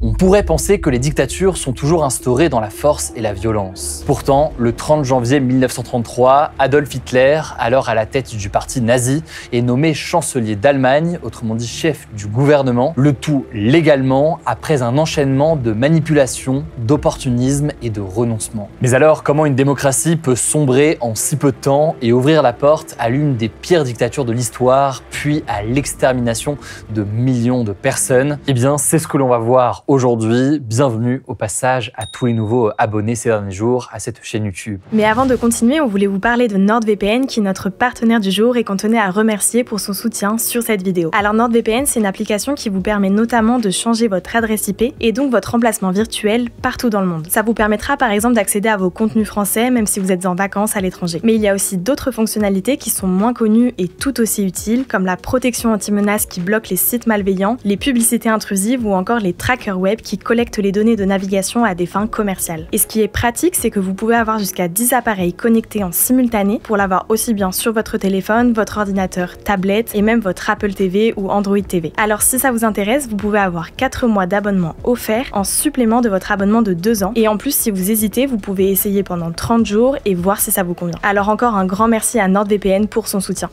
On pourrait penser que les dictatures sont toujours instaurées dans la force et la violence. Pourtant, le 30 janvier 1933, Adolf Hitler, alors à la tête du parti nazi, est nommé chancelier d'Allemagne, autrement dit chef du gouvernement, le tout légalement, après un enchaînement de manipulations, d'opportunisme et de renoncement. Mais alors, comment une démocratie peut sombrer en si peu de temps et ouvrir la porte à l'une des pires dictatures de l'histoire, puis à l'extermination de millions de personnes? Eh bien, c'est ce que l'on va voir aujourd'hui. Bienvenue au passage à tous les nouveaux abonnés ces derniers jours à cette chaîne YouTube. Mais avant de continuer, on voulait vous parler de NordVPN qui est notre partenaire du jour et qu'on tenait à remercier pour son soutien sur cette vidéo. Alors NordVPN, c'est une application qui vous permet notamment de changer votre adresse IP et donc votre emplacement virtuel partout dans le monde. Ça vous permettra par exemple d'accéder à vos contenus français même si vous êtes en vacances à l'étranger. Mais il y a aussi d'autres fonctionnalités qui sont moins connues et tout aussi utiles comme la protection anti-menace qui bloque les sites malveillants, les publicités intrusives ou encore les trackers web qui collectent les données de navigation à des fins commerciales. Et ce qui est pratique, c'est que vous pouvez avoir jusqu'à 10 appareils connectés en simultané pour l'avoir aussi bien sur votre téléphone, votre ordinateur, tablette et même votre Apple TV ou Android TV. Alors si ça vous intéresse, vous pouvez avoir 4 mois d'abonnement offert en supplément de votre abonnement de 2 ans. Et en plus, si vous hésitez, vous pouvez essayer pendant 30 jours et voir si ça vous convient. Alors encore un grand merci à NordVPN pour son soutien.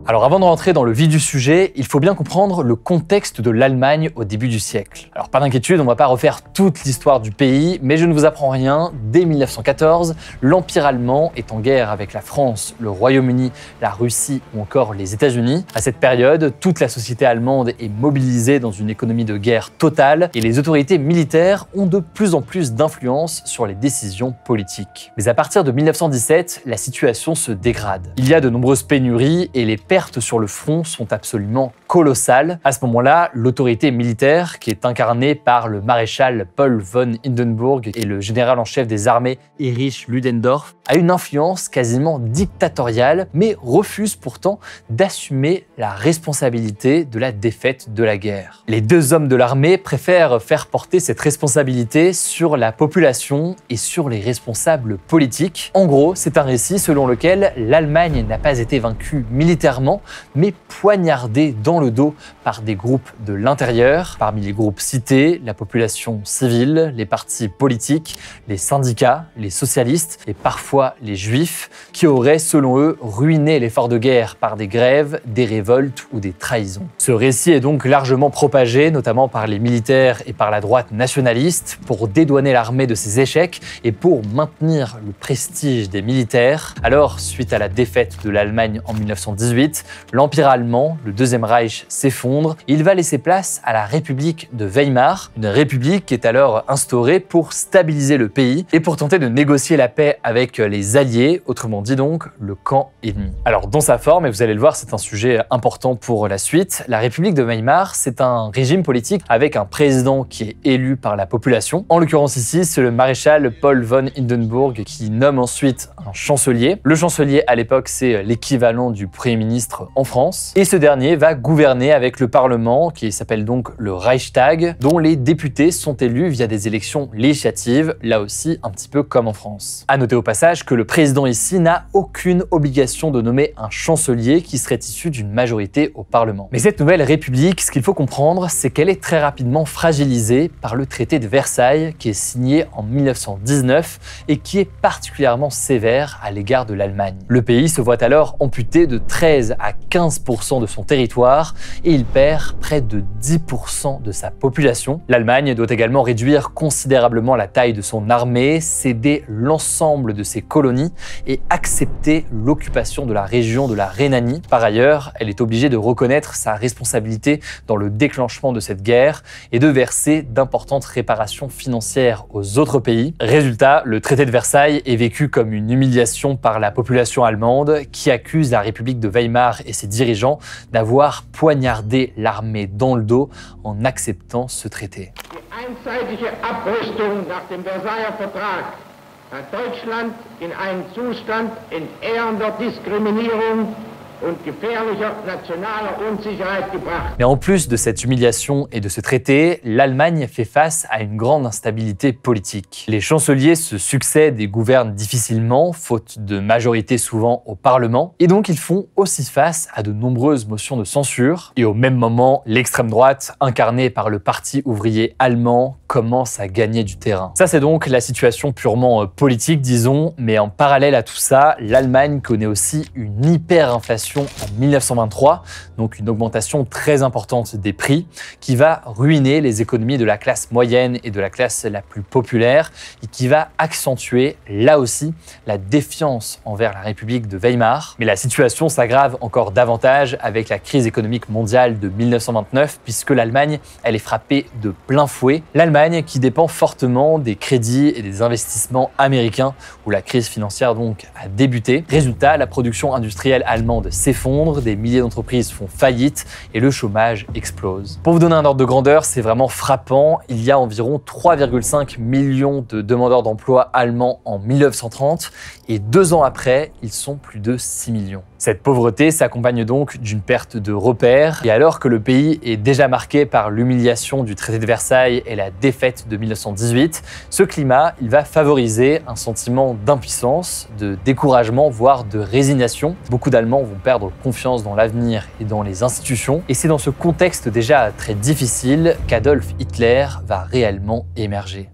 Alors avant de rentrer dans le vif du sujet, il faut bien comprendre le contexte de l'Allemagne au début du siècle. Alors pas d'inquiétude, on ne va pas refaire toute l'histoire du pays, mais je ne vous apprends rien. Dès 1914, l'Empire allemand est en guerre avec la France, le Royaume-Uni, la Russie ou encore les États-Unis. À cette période, toute la société allemande est mobilisée dans une économie de guerre totale et les autorités militaires ont de plus en plus d'influence sur les décisions politiques. Mais à partir de 1917, la situation se dégrade. Il y a de nombreuses pénuries et les pertes sur le front sont absolument colossales. À ce moment-là, l'autorité militaire, qui est incarnée par le maréchal Paul von Hindenburg et le général en chef des armées Erich Ludendorff, a une influence quasiment dictatoriale, mais refuse pourtant d'assumer la responsabilité de la défaite de la guerre. Les deux hommes de l'armée préfèrent faire porter cette responsabilité sur la population et sur les responsables politiques. En gros, c'est un récit selon lequel l'Allemagne n'a pas été vaincue militairement, mais poignardée dans le dos par des groupes de l'intérieur. Parmi les groupes cités, la population civile, les partis politiques, les syndicats, les socialistes et parfois les juifs, qui auraient, selon eux, ruiné l'effort de guerre par des grèves, des révoltes ou des trahisons. Ce récit est donc largement propagé, notamment par les militaires et par la droite nationaliste, pour dédouaner l'armée de ses échecs et pour maintenir le prestige des militaires. Alors, suite à la défaite de l'Allemagne en 1918, l'Empire allemand, le Deuxième Reich, s'effondre. Il va laisser place à la République de Weimar, une république qui est alors instaurée pour stabiliser le pays et pour tenter de négocier la paix avec les alliés, autrement dit donc le camp ennemi. Alors dans sa forme, et vous allez le voir, c'est un sujet important pour la suite, la République de Weimar, c'est un régime politique avec un président qui est élu par la population. En l'occurrence ici, c'est le maréchal Paul von Hindenburg qui nomme ensuite un chancelier. Le chancelier à l'époque, c'est l'équivalent du premier ministre en France. Et ce dernier va gouverner avec le Parlement, qui s'appelle donc le Reichstag, dont les députés sont élus via des élections législatives, là aussi un petit peu comme en France. À noter au passage que le président ici n'a aucune obligation de nommer un chancelier qui serait issu d'une majorité au Parlement. Mais cette nouvelle république, ce qu'il faut comprendre, c'est qu'elle est très rapidement fragilisée par le traité de Versailles, qui est signé en 1919 et qui est particulièrement sévère à l'égard de l'Allemagne. Le pays se voit alors amputé de 13 à 15% de son territoire et il perd près de 10% de sa population. L'Allemagne doit également réduire considérablement la taille de son armée, céder l'ensemble de ses colonies et accepter l'occupation de la région de la Rhénanie. Par ailleurs, elle est obligée de reconnaître sa responsabilité dans le déclenchement de cette guerre et de verser d'importantes réparations financières aux autres pays. Résultat, le traité de Versailles est vécu comme une humiliation par la population allemande qui accuse la République de Weimar et ses dirigeants d'avoir poignardé l'armée dans le dos en acceptant ce traité. Die einseitige Abrüstung nach dem Versailler Vertrag hat Deutschland in einen Zustand entehrender Diskriminierung und gefährlicher nationaler Unsicherheit gebracht. Mais en plus de cette humiliation et de ce traité, l'Allemagne fait face à une grande instabilité politique. Les chanceliers se succèdent et gouvernent difficilement, faute de majorité souvent au Parlement, et donc ils font aussi face à de nombreuses motions de censure. Et au même moment, l'extrême droite, incarnée par le Parti ouvrier allemand, commence à gagner du terrain. Ça, c'est donc la situation purement politique, disons, mais en parallèle à tout ça, l'Allemagne connaît aussi une hyperinflation en 1923, donc une augmentation très importante des prix, qui va ruiner les économies de la classe moyenne et de la classe la plus populaire, et qui va accentuer, là aussi, la défiance envers la République de Weimar. Mais la situation s'aggrave encore davantage avec la crise économique mondiale de 1929, puisque l'Allemagne, elle est frappée de plein fouet. L'Allemagne qui dépend fortement des crédits et des investissements américains, où la crise financière donc a débuté. Résultat, la production industrielle allemande s'effondre, des milliers d'entreprises font faillite et le chômage explose. Pour vous donner un ordre de grandeur, c'est vraiment frappant. Il y a environ 3,5 millions de demandeurs d'emploi allemands en 1930 et 2 ans après, ils sont plus de 6 millions. Cette pauvreté s'accompagne donc d'une perte de repères. Et alors que le pays est déjà marqué par l'humiliation du traité de Versailles et la défaite de 1918, ce climat, il va favoriser un sentiment d'impuissance, de découragement, voire de résignation. Beaucoup d'Allemands vont perdre confiance dans l'avenir et dans les institutions. Et c'est dans ce contexte déjà très difficile qu'Adolf Hitler va réellement émerger.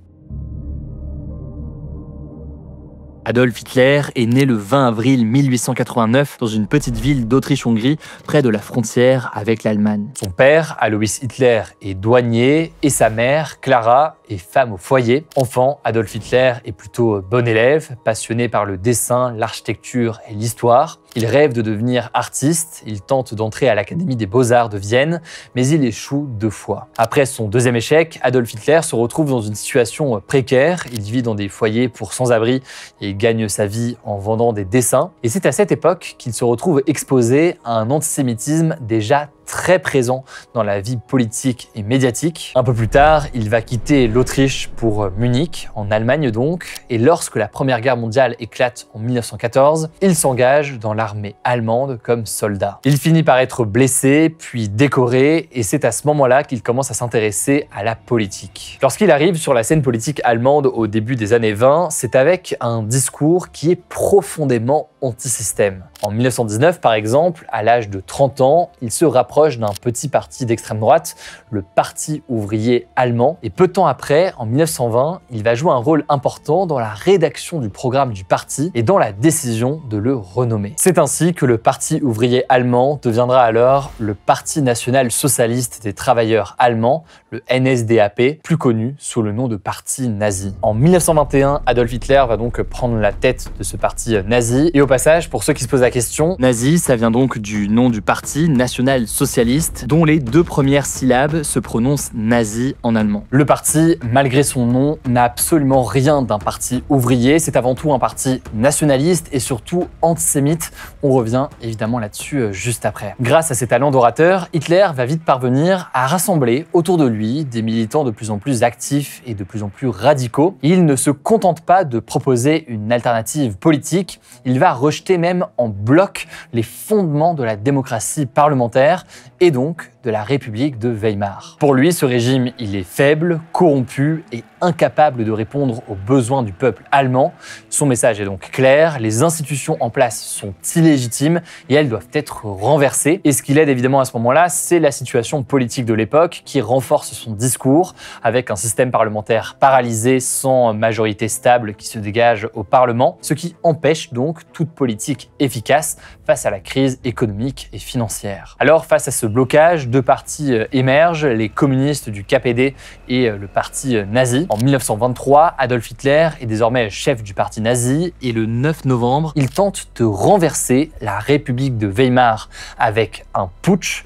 Adolf Hitler est né le 20 avril 1889 dans une petite ville d'Autriche-Hongrie, près de la frontière avec l'Allemagne. Son père, Alois Hitler, est douanier et sa mère, Clara, est femme au foyer. Enfant, Adolf Hitler est plutôt bon élève, passionné par le dessin, l'architecture et l'histoire. Il rêve de devenir artiste, il tente d'entrer à l'Académie des Beaux-Arts de Vienne, mais il échoue 2 fois. Après son 2e échec, Adolf Hitler se retrouve dans une situation précaire. Il vit dans des foyers pour sans-abri et gagne sa vie en vendant des dessins. Et c'est à cette époque qu'il se retrouve exposé à un antisémitisme déjà très présent dans la vie politique et médiatique. Un peu plus tard, il va quitter l'Autriche pour Munich, en Allemagne donc, et lorsque la Première Guerre mondiale éclate en 1914, il s'engage dans l'armée allemande comme soldat. Il finit par être blessé, puis décoré, et c'est à ce moment-là qu'il commence à s'intéresser à la politique. Lorsqu'il arrive sur la scène politique allemande au début des années 20, c'est avec un discours qui est profondément anti-système. En 1919, par exemple, à l'âge de 30 ans, il se rapproche d'un petit parti d'extrême droite, le Parti ouvrier allemand. Et peu de temps après, en 1920, il va jouer un rôle important dans la rédaction du programme du parti et dans la décision de le renommer. C'est ainsi que le Parti ouvrier allemand deviendra alors le Parti national socialiste des travailleurs allemands, le NSDAP, plus connu sous le nom de parti nazi. En 1921, Adolf Hitler va donc prendre la tête de ce parti nazi. Et au passage, pour ceux qui se posent la question, nazi, ça vient donc du nom du parti national-socialiste, dont les 2 premières syllabes se prononcent nazi en allemand. Le parti, malgré son nom, n'a absolument rien d'un parti ouvrier. C'est avant tout un parti nationaliste et surtout antisémite. On revient évidemment là-dessus juste après. Grâce à ses talents d'orateur, Hitler va vite parvenir à rassembler autour de lui des militants de plus en plus actifs et de plus en plus radicaux. Il ne se contente pas de proposer une alternative politique, il va rejeter même en bloc les fondements de la démocratie parlementaire et donc de la République de Weimar. Pour lui, ce régime, il est faible, corrompu et incapable de répondre aux besoins du peuple allemand. Son message est donc clair, les institutions en place sont illégitimes et elles doivent être renversées. Et ce qui l'aide évidemment à ce moment-là, c'est la situation politique de l'époque qui renforce son discours avec un système parlementaire paralysé sans majorité stable qui se dégage au Parlement, ce qui empêche donc toute politique efficace face à la crise économique et financière. Alors face à ce blocage, 2 partis émergent, les communistes du KPD et le parti nazi. En 1923, Adolf Hitler est désormais chef du parti nazi et le 9 novembre, il tente de renverser la République de Weimar avec un putsch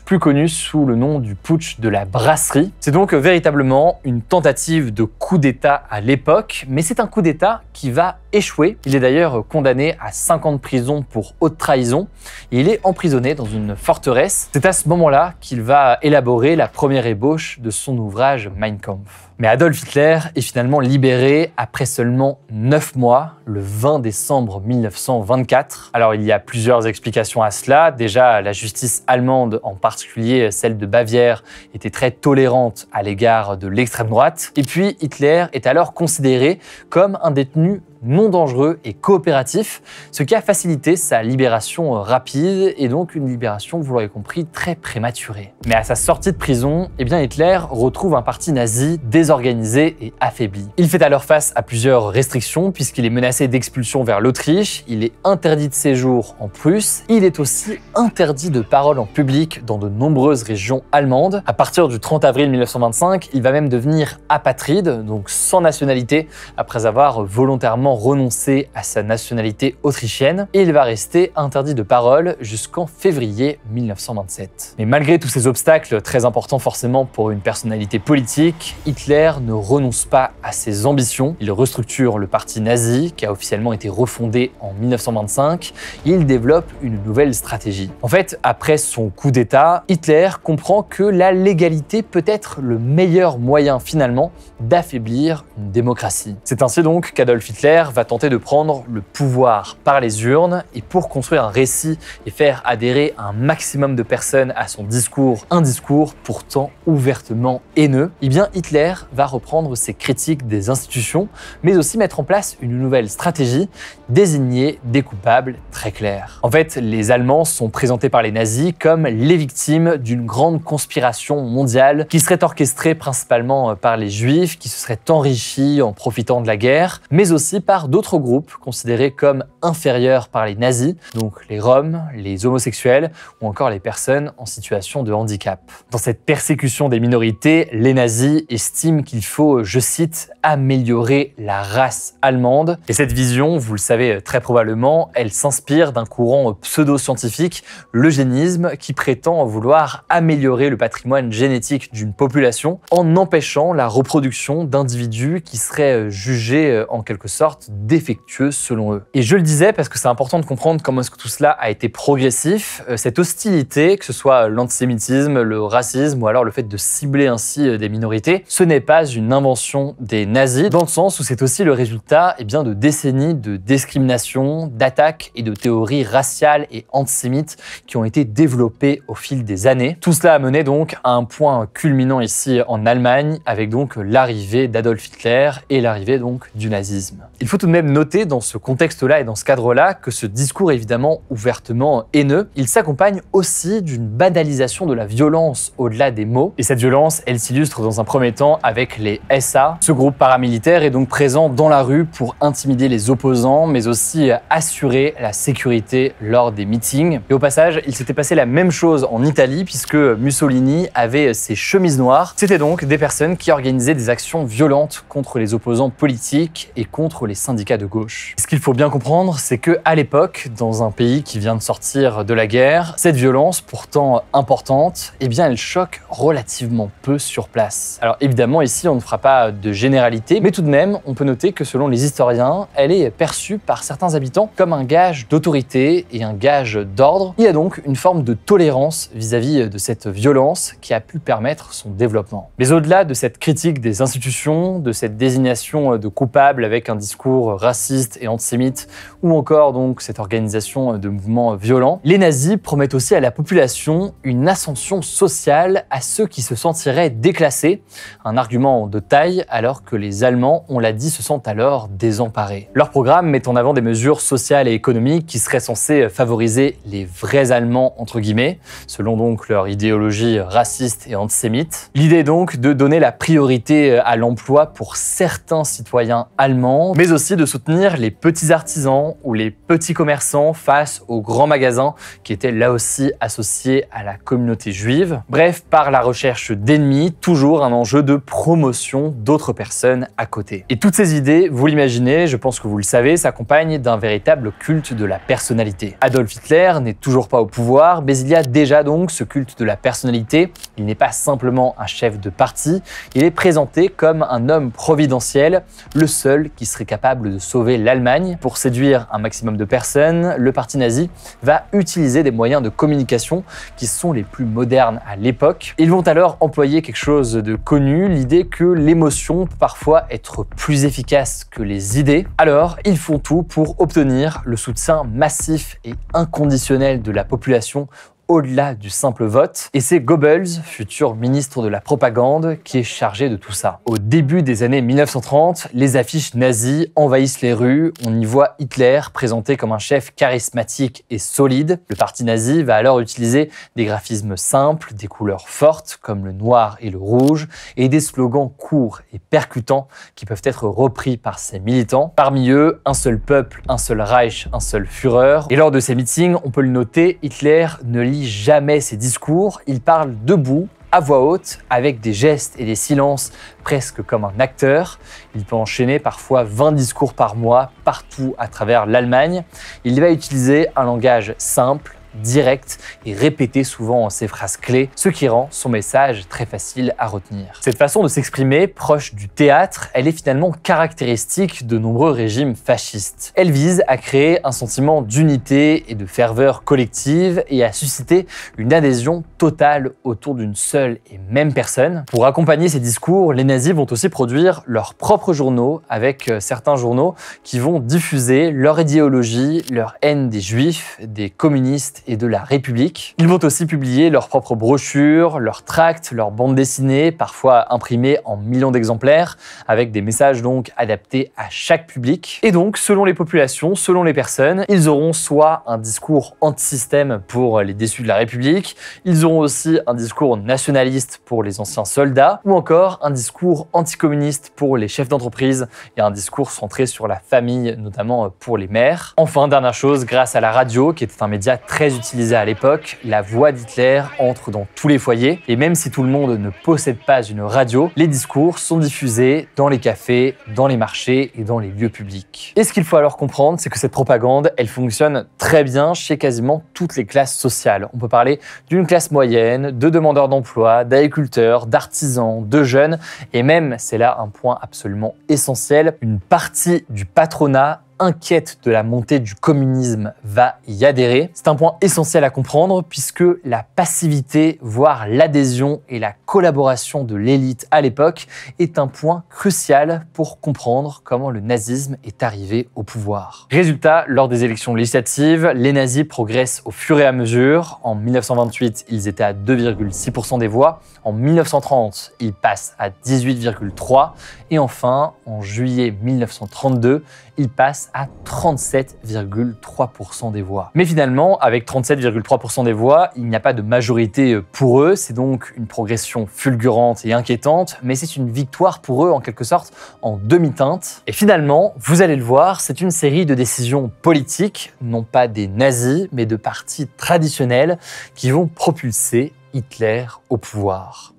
plus connu sous le nom du putsch de la brasserie. C'est donc véritablement une tentative de coup d'État à l'époque, mais c'est un coup d'État qui va échoué. Il est d'ailleurs condamné à 5 ans de prison pour haute trahison et il est emprisonné dans une forteresse. C'est à ce moment-là qu'il va élaborer la première ébauche de son ouvrage Mein Kampf. Mais Adolf Hitler est finalement libéré après seulement 9 mois, le 20 décembre 1924. Alors il y a plusieurs explications à cela. Déjà, la justice allemande, en particulier celle de Bavière, était très tolérante à l'égard de l'extrême droite. Et puis Hitler est alors considéré comme un détenu non dangereux et coopératif, ce qui a facilité sa libération rapide et donc une libération, vous l'aurez compris, très prématurée. Mais à sa sortie de prison, Hitler retrouve un parti nazi désorganisé et affaibli. Il fait alors face à plusieurs restrictions puisqu'il est menacé d'expulsion vers l'Autriche, il est interdit de séjour en Prusse, il est aussi interdit de parole en public dans de nombreuses régions allemandes. À partir du 30 avril 1925, il va même devenir apatride, donc sans nationalité, après avoir volontairement renoncé à sa nationalité autrichienne et il va rester interdit de parole jusqu'en février 1927. Mais malgré tous ces obstacles très importants forcément pour une personnalité politique, Hitler ne renonce pas à ses ambitions. Il restructure le parti nazi qui a officiellement été refondé en 1925 et il développe une nouvelle stratégie. En fait, après son coup d'État, Hitler comprend que la légalité peut être le meilleur moyen finalement d'affaiblir une démocratie. C'est ainsi donc qu'Adolf Hitler va tenter de prendre le pouvoir par les urnes et pour construire un récit et faire adhérer un maximum de personnes à son discours, un discours pourtant ouvertement haineux, Hitler va reprendre ses critiques des institutions, mais aussi mettre en place une nouvelle stratégie, désigner des coupables très clairs. En fait, les Allemands sont présentés par les nazis comme les victimes d'une grande conspiration mondiale qui serait orchestrée principalement par les Juifs, qui se seraient enrichis en profitant de la guerre, mais aussi par d'autres groupes considérés comme inférieurs par les nazis, donc les Roms, les homosexuels ou encore les personnes en situation de handicap. Dans cette persécution des minorités, les nazis estiment qu'il faut, je cite, améliorer la race allemande. Et cette vision, vous le savez très probablement, elle s'inspire d'un courant pseudo-scientifique, l'eugénisme, qui prétend vouloir améliorer le patrimoine génétique d'une population en empêchant la reproduction d'individus qui seraient jugés en quelque sorte défectueux selon eux. Et je le disais parce que c'est important de comprendre comment est-ce que tout cela a été progressif. Cette hostilité, que ce soit l'antisémitisme, le racisme ou alors le fait de cibler ainsi des minorités, ce n'est pas une invention des nazis, dans le sens où c'est aussi le résultat de décennies de discrimination, d'attaques et de théories raciales et antisémites qui ont été développées au fil des années. Tout cela a mené donc à un point culminant ici en Allemagne, avec donc l'arrivée d'Adolf Hitler et l'arrivée donc du nazisme. Il faut tout de même noter dans ce contexte-là et dans ce cadre-là que ce discours évidemment ouvertement haineux, il s'accompagne aussi d'une banalisation de la violence au-delà des mots. Et cette violence, elle s'illustre dans un premier temps avec les SA. Ce groupe paramilitaire est donc présent dans la rue pour intimider les opposants, mais aussi assurer la sécurité lors des meetings. Et au passage, il s'était passé la même chose en Italie puisque Mussolini avait ses chemises noires. C'était donc des personnes qui organisaient des actions violentes contre les opposants politiques et contre les syndicats de gauche. Ce qu'il faut bien comprendre, c'est qu'à l'époque, dans un pays qui vient de sortir de la guerre, cette violence, pourtant importante, elle choque relativement peu sur place. Alors évidemment, ici, on ne fera pas de généralité, mais tout de même, on peut noter que selon les historiens, elle est perçue par certains habitants comme un gage d'autorité et un gage d'ordre. Il y a donc une forme de tolérance vis-à-vis de cette violence qui a pu permettre son développement. Mais au-delà de cette critique des institutions, de cette désignation de coupables avec un discours raciste et antisémite, ou encore donc cette organisation de mouvements violents, les nazis promettent aussi à la population une ascension sociale à ceux qui se sentiraient déclassés, un argument de taille alors que les Allemands, on l'a dit, se sentent alors désemparés. Leur programme met en avant des mesures sociales et économiques qui seraient censées favoriser les vrais Allemands, entre guillemets, selon donc leur idéologie raciste et antisémite. L'idée est donc de donner la priorité à l'emploi pour certains citoyens allemands, mais aussi de soutenir les petits artisans ou les petits commerçants face aux grands magasins qui étaient là aussi associés à la communauté juive. Bref, par la recherche d'ennemis, toujours un enjeu de promotion d'autres personnes à côté. Et toutes ces idées, vous l'imaginez, je pense que vous le savez, s'accompagnent d'un véritable culte de la personnalité. Adolf Hitler n'est toujours pas au pouvoir, mais il y a déjà donc ce culte de la personnalité. Il n'est pas simplement un chef de parti, il est présenté comme un homme providentiel, le seul qui serait capable capable de sauver l'Allemagne. Pour séduire un maximum de personnes, le parti nazi va utiliser des moyens de communication qui sont les plus modernes à l'époque. Ils vont alors employer quelque chose de connu, l'idée que l'émotion peut parfois être plus efficace que les idées. Alors, ils font tout pour obtenir le soutien massif et inconditionnel de la population au-delà du simple vote. Et c'est Goebbels, futur ministre de la propagande, qui est chargé de tout ça. Au début des années 1930, les affiches nazies envahissent les rues. On y voit Hitler présenté comme un chef charismatique et solide. Le parti nazi va alors utiliser des graphismes simples, des couleurs fortes comme le noir et le rouge, et des slogans courts et percutants qui peuvent être repris par ses militants. Parmi eux, un seul peuple, un seul Reich, un seul Führer. Et lors de ces meetings, on peut le noter, Hitler ne lit jamais ses discours, il parle debout, à voix haute, avec des gestes et des silences presque comme un acteur. Il peut enchaîner parfois 20 discours par mois, partout à travers l'Allemagne. Il va utiliser un langage simple, direct et répété souvent en ses phrases clés, ce qui rend son message très facile à retenir. Cette façon de s'exprimer, proche du théâtre, elle est finalement caractéristique de nombreux régimes fascistes. Elle vise à créer un sentiment d'unité et de ferveur collective et à susciter une adhésion totale autour d'une seule et même personne. Pour accompagner ces discours, les nazis vont aussi produire leurs propres journaux, avec certains journaux qui vont diffuser leur idéologie, leur haine des juifs, des communistes et de la République. Ils vont aussi publier leurs propres brochures, leurs tracts, leurs bandes dessinées, parfois imprimées en millions d'exemplaires, avec des messages donc adaptés à chaque public. Et donc, selon les populations, selon les personnes, ils auront soit un discours anti-système pour les déçus de la République, ils auront aussi un discours nationaliste pour les anciens soldats, ou encore un discours anticommuniste pour les chefs d'entreprise et un discours centré sur la famille, notamment pour les mères. Enfin, dernière chose, grâce à la radio, qui était un média très utilisé à l'époque, la voix d'Hitler entre dans tous les foyers. Et même si tout le monde ne possède pas une radio, les discours sont diffusés dans les cafés, dans les marchés et dans les lieux publics. Et ce qu'il faut alors comprendre, c'est que cette propagande, elle fonctionne très bien chez quasiment toutes les classes sociales. On peut parler d'une classe moyenne, de demandeurs d'emploi, d'agriculteurs, d'artisans, de jeunes, et même, c'est là un point absolument essentiel, une partie du patronat inquiète de la montée du communisme va y adhérer. C'est un point essentiel à comprendre puisque la passivité, voire l'adhésion et la collaboration de l'élite à l'époque est un point crucial pour comprendre comment le nazisme est arrivé au pouvoir. Résultat, lors des élections législatives, les nazis progressent au fur et à mesure. En 1928, ils étaient à 2,6% des voix. En 1930, ils passent à 18,3%. Et enfin, en juillet 1932, ils passent à 37,3% des voix. Mais finalement, avec 37,3% des voix, il n'y a pas de majorité pour eux. C'est donc une progression fulgurante et inquiétante, mais c'est une victoire pour eux en quelque sorte en demi-teinte. Et finalement, vous allez le voir, c'est une série de décisions politiques, non pas des nazis, mais de partis traditionnels qui vont propulser Hitler au pouvoir.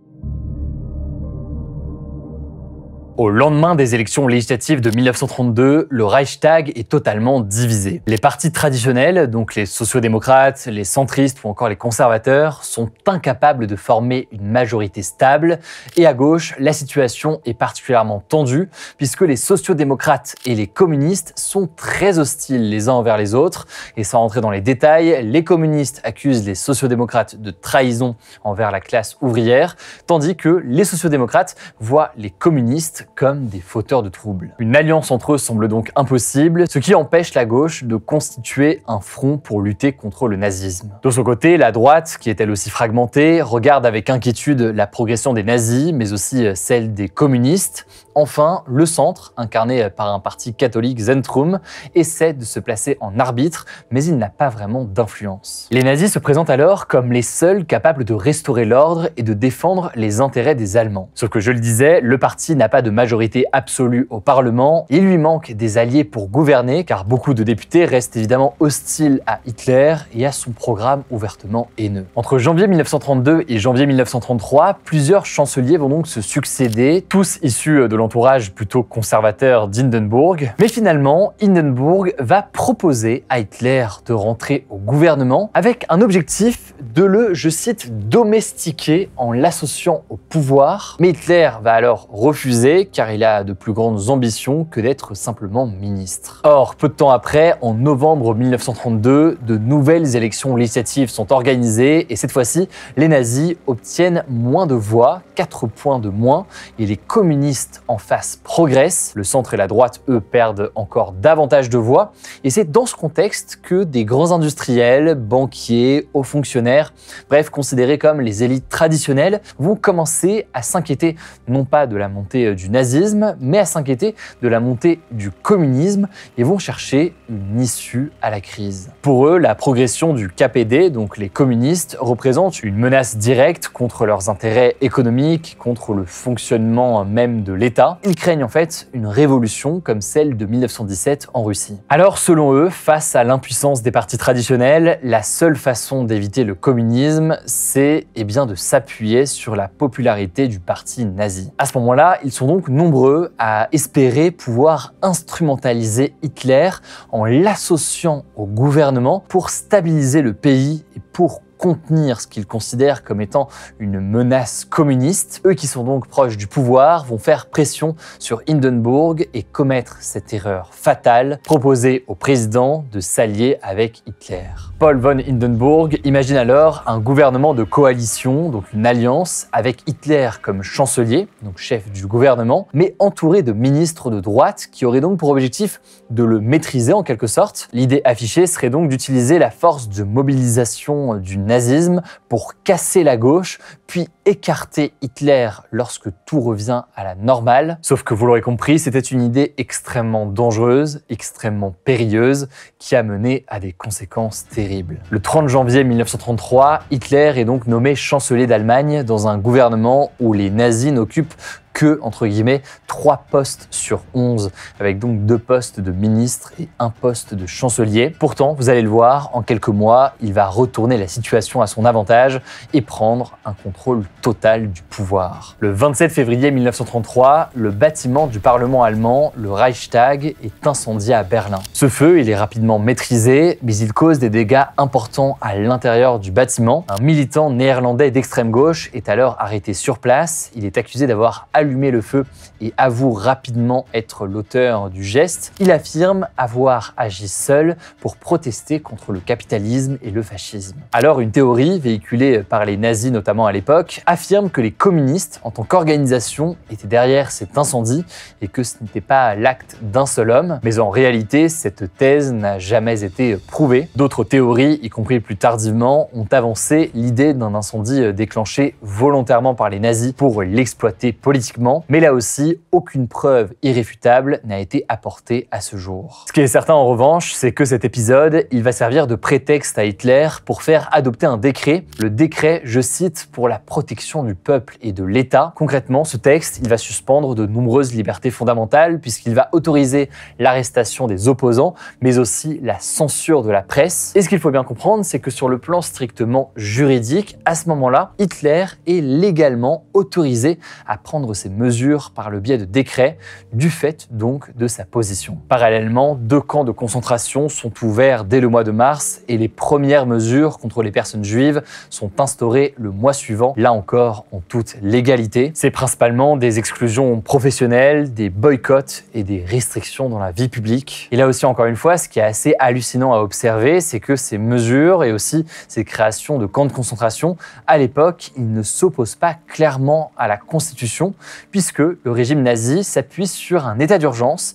Au lendemain des élections législatives de 1932, le Reichstag est totalement divisé. Les partis traditionnels, donc les sociodémocrates, les centristes ou encore les conservateurs, sont incapables de former une majorité stable. Et à gauche, la situation est particulièrement tendue puisque les sociodémocrates et les communistes sont très hostiles les uns envers les autres. Et sans rentrer dans les détails, les communistes accusent les sociodémocrates de trahison envers la classe ouvrière, tandis que les sociodémocrates voient les communistes comme des fauteurs de troubles. Une alliance entre eux semble donc impossible, ce qui empêche la gauche de constituer un front pour lutter contre le nazisme. De son côté, la droite, qui est elle aussi fragmentée, regarde avec inquiétude la progression des nazis, mais aussi celle des communistes. Enfin, le centre, incarné par un parti catholique Zentrum, essaie de se placer en arbitre, mais il n'a pas vraiment d'influence. Les nazis se présentent alors comme les seuls capables de restaurer l'ordre et de défendre les intérêts des Allemands. Sauf que, je le disais, le parti n'a pas de majorité absolue au Parlement, il lui manque des alliés pour gouverner, car beaucoup de députés restent évidemment hostiles à Hitler et à son programme ouvertement haineux. Entre janvier 1932 et janvier 1933, plusieurs chanceliers vont donc se succéder, tous issus de l'entourage plutôt conservateur d'Hindenburg. Mais finalement, Hindenburg va proposer à Hitler de rentrer au gouvernement avec un objectif de le, je cite, domestiquer en l'associant au pouvoir. Mais Hitler va alors refuser fait car il a de plus grandes ambitions que d'être simplement ministre. Or, peu de temps après, en novembre 1932, de nouvelles élections législatives sont organisées et cette fois-ci, les nazis obtiennent moins de voix, 4 points de moins, et les communistes en face progressent. Le centre et la droite, eux, perdent encore davantage de voix. Et c'est dans ce contexte que des grands industriels, banquiers, hauts fonctionnaires, bref, considérés comme les élites traditionnelles, vont commencer à s'inquiéter non pas de la montée du nazisme, mais à s'inquiéter de la montée du communisme et vont chercher une issue à la crise. Pour eux, la progression du KPD, donc les communistes, représente une menace directe contre leurs intérêts économiques, contre le fonctionnement même de l'État. Ils craignent en fait une révolution comme celle de 1917 en Russie. Alors, selon eux, face à l'impuissance des partis traditionnels, la seule façon d'éviter le communisme, c'est bien de s'appuyer sur la popularité du parti nazi. À ce moment-là, ils sont donc nombreux à espérer pouvoir instrumentaliser Hitler en l'associant au gouvernement pour stabiliser le pays et pour contenir ce qu'ils considèrent comme étant une menace communiste. Eux qui sont donc proches du pouvoir vont faire pression sur Hindenburg et commettre cette erreur fatale, proposer au président de s'allier avec Hitler. Paul von Hindenburg imagine alors un gouvernement de coalition, donc une alliance, avec Hitler comme chancelier, donc chef du gouvernement, mais entouré de ministres de droite qui auraient donc pour objectif de le maîtriser en quelque sorte. L'idée affichée serait donc d'utiliser la force de mobilisation du nazisme pour casser la gauche, puis écarter Hitler lorsque tout revient à la normale. Sauf que vous l'aurez compris, c'était une idée extrêmement dangereuse, extrêmement périlleuse, qui a mené à des conséquences terribles. Le 30 janvier 1933, Hitler est donc nommé chancelier d'Allemagne dans un gouvernement où les nazis n'occupent que, entre guillemets, 3 postes sur 11, avec donc 2 postes de ministre et 1 poste de chancelier. Pourtant, vous allez le voir, en quelques mois, il va retourner la situation à son avantage et prendre un contrôle total du pouvoir. Le 27 février 1933, le bâtiment du Parlement allemand, le Reichstag, est incendié à Berlin. Ce feu, il est rapidement maîtrisé, mais il cause des dégâts importants à l'intérieur du bâtiment. Un militant néerlandais d'extrême gauche est alors arrêté sur place. Il est accusé d'avoir allumé le feu et avoue rapidement être l'auteur du geste. Il affirme avoir agi seul pour protester contre le capitalisme et le fascisme. Alors, une théorie véhiculée par les nazis notamment à l'époque affirme que les communistes, en tant qu'organisation, étaient derrière cet incendie et que ce n'était pas l'acte d'un seul homme. Mais en réalité, cette thèse n'a jamais été prouvée. D'autres théories, y compris plus tardivement, ont avancé l'idée d'un incendie déclenché volontairement par les nazis pour l'exploiter politiquement. Mais là aussi, aucune preuve irréfutable n'a été apportée à ce jour. Ce qui est certain en revanche, c'est que cet épisode, il va servir de prétexte à Hitler pour faire adopter un décret. Le décret, je cite, pour la protection du peuple et de l'État. Concrètement, ce texte, il va suspendre de nombreuses libertés fondamentales puisqu'il va autoriser l'arrestation des opposants, mais aussi la censure de la presse. Et ce qu'il faut bien comprendre, c'est que sur le plan strictement juridique, à ce moment-là, Hitler est légalement autorisé à prendre ces mesures par le biais de décrets, du fait donc de sa position. Parallèlement, 2 camps de concentration sont ouverts dès le mois de mars et les premières mesures contre les personnes juives sont instaurées le mois suivant, là encore en toute légalité. C'est principalement des exclusions professionnelles, des boycotts et des restrictions dans la vie publique. Et là aussi, encore une fois, ce qui est assez hallucinant à observer, c'est que ces mesures et aussi ces créations de camps de concentration, à l'époque, ils ne s'opposent pas clairement à la Constitution, puisque le régime nazi s'appuie sur un état d'urgence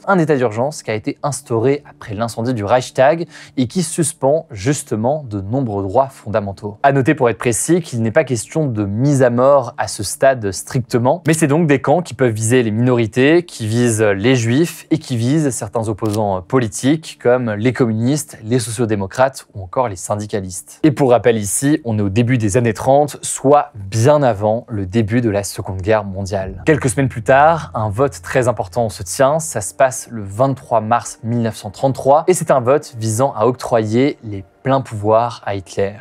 qui a été instauré après l'incendie du Reichstag et qui suspend justement de nombreux droits fondamentaux. À noter pour être précis qu'il n'est pas question de mise à mort à ce stade strictement, mais c'est donc des camps qui peuvent viser les minorités, qui visent les juifs et qui visent certains opposants politiques comme les communistes, les sociodémocrates ou encore les syndicalistes. Et pour rappel ici, on est au début des années 30, soit bien avant le début de la Seconde Guerre mondiale. Quelques semaines plus tard, un vote très important se tient, ça se passe le 23 mars 1933 et c'est un vote visant à octroyer les pleins pouvoirs à Hitler.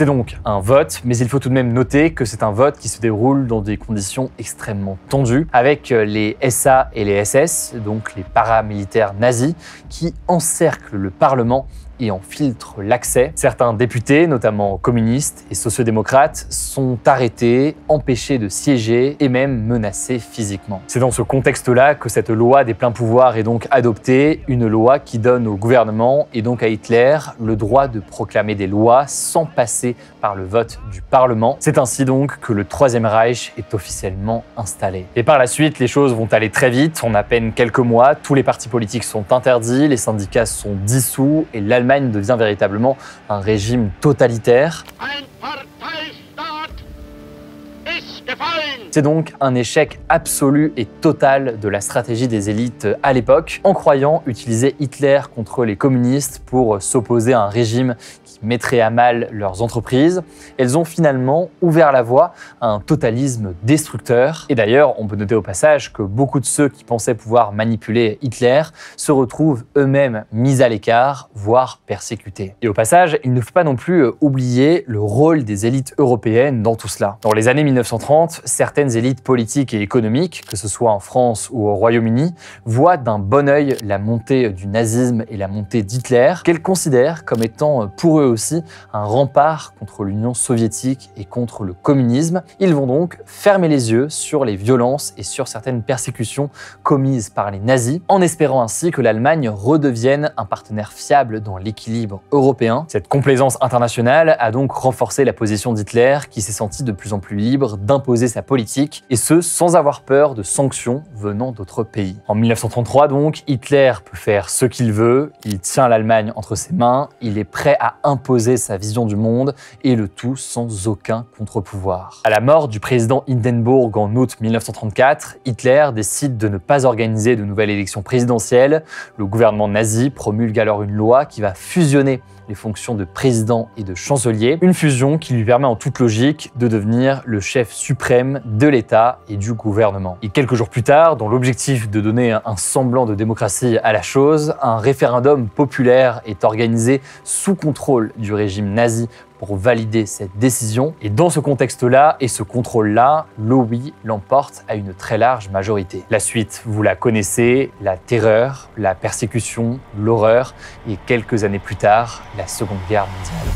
C'est donc un vote, mais il faut tout de même noter que c'est un vote qui se déroule dans des conditions extrêmement tendues, avec les SA et les SS, donc les paramilitaires nazis, qui encerclent le Parlement et en filtrent l'accès. Certains députés, notamment communistes et sociodémocrates, sont arrêtés, empêchés de siéger et même menacés physiquement. C'est dans ce contexte-là que cette loi des pleins pouvoirs est donc adoptée, une loi qui donne au gouvernement et donc à Hitler le droit de proclamer des lois sans passer par le vote du Parlement. C'est ainsi donc que le Troisième Reich est officiellement installé. Et par la suite, les choses vont aller très vite. En à peine quelques mois, tous les partis politiques sont interdits, les syndicats sont dissous et l'Allemagne devient véritablement un régime totalitaire. C'est donc un échec absolu et total de la stratégie des élites à l'époque, en croyant utiliser Hitler contre les communistes pour s'opposer à un régime qui mettrait à mal leurs entreprises. Elles ont finalement ouvert la voie à un totalisme destructeur. Et d'ailleurs, on peut noter au passage que beaucoup de ceux qui pensaient pouvoir manipuler Hitler se retrouvent eux-mêmes mis à l'écart, voire persécutés. Et au passage, il ne faut pas non plus oublier le rôle des élites européennes dans tout cela. Dans les années 1930, certaines élites politiques et économiques, que ce soit en France ou au Royaume-Uni, voient d'un bon œil la montée du nazisme et la montée d'Hitler, qu'elles considèrent comme étant pour eux aussi un rempart contre l'Union soviétique et contre le communisme. Ils vont donc fermer les yeux sur les violences et sur certaines persécutions commises par les nazis, en espérant ainsi que l'Allemagne redevienne un partenaire fiable dans l'équilibre européen. Cette complaisance internationale a donc renforcé la position d'Hitler, qui s'est senti de plus en plus libre d'imposer sa politique, et ce sans avoir peur de sanctions venant d'autres pays. En 1933 donc, Hitler peut faire ce qu'il veut, il tient l'Allemagne entre ses mains, il est prêt à imposer sa vision du monde, et le tout sans aucun contre-pouvoir. À la mort du président Hindenburg en août 1934, Hitler décide de ne pas organiser de nouvelles élections présidentielles. Le gouvernement nazi promulgue alors une loi qui va fusionner les fonctions de président et de chancelier, une fusion qui lui permet en toute logique de devenir le chef suprême de l'État et du gouvernement. Et quelques jours plus tard, dans l'objectif de donner un semblant de démocratie à la chose, un référendum populaire est organisé sous contrôle du régime nazi pour valider cette décision. Et dans ce contexte-là et ce contrôle-là, le oui l'emporte à une très large majorité. La suite, vous la connaissez, la terreur, la persécution, l'horreur et quelques années plus tard, la Seconde Guerre mondiale.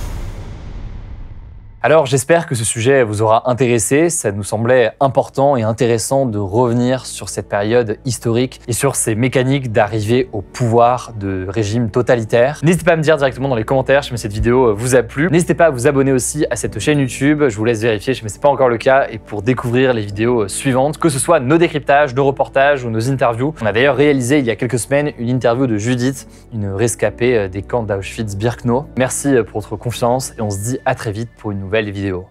Alors j'espère que ce sujet vous aura intéressé, ça nous semblait important et intéressant de revenir sur cette période historique et sur ces mécaniques d'arrivée au pouvoir de régimes totalitaires. N'hésitez pas à me dire directement dans les commentaires si cette vidéo vous a plu. N'hésitez pas à vous abonner aussi à cette chaîne YouTube, je vous laisse vérifier si ce n'est pas encore le cas, et pour découvrir les vidéos suivantes, que ce soit nos décryptages, nos reportages ou nos interviews. On a d'ailleurs réalisé il y a quelques semaines une interview de Judith, une rescapée des camps d'Auschwitz-Birkenau. Merci pour votre confiance et on se dit à très vite pour une nouvelle vidéo.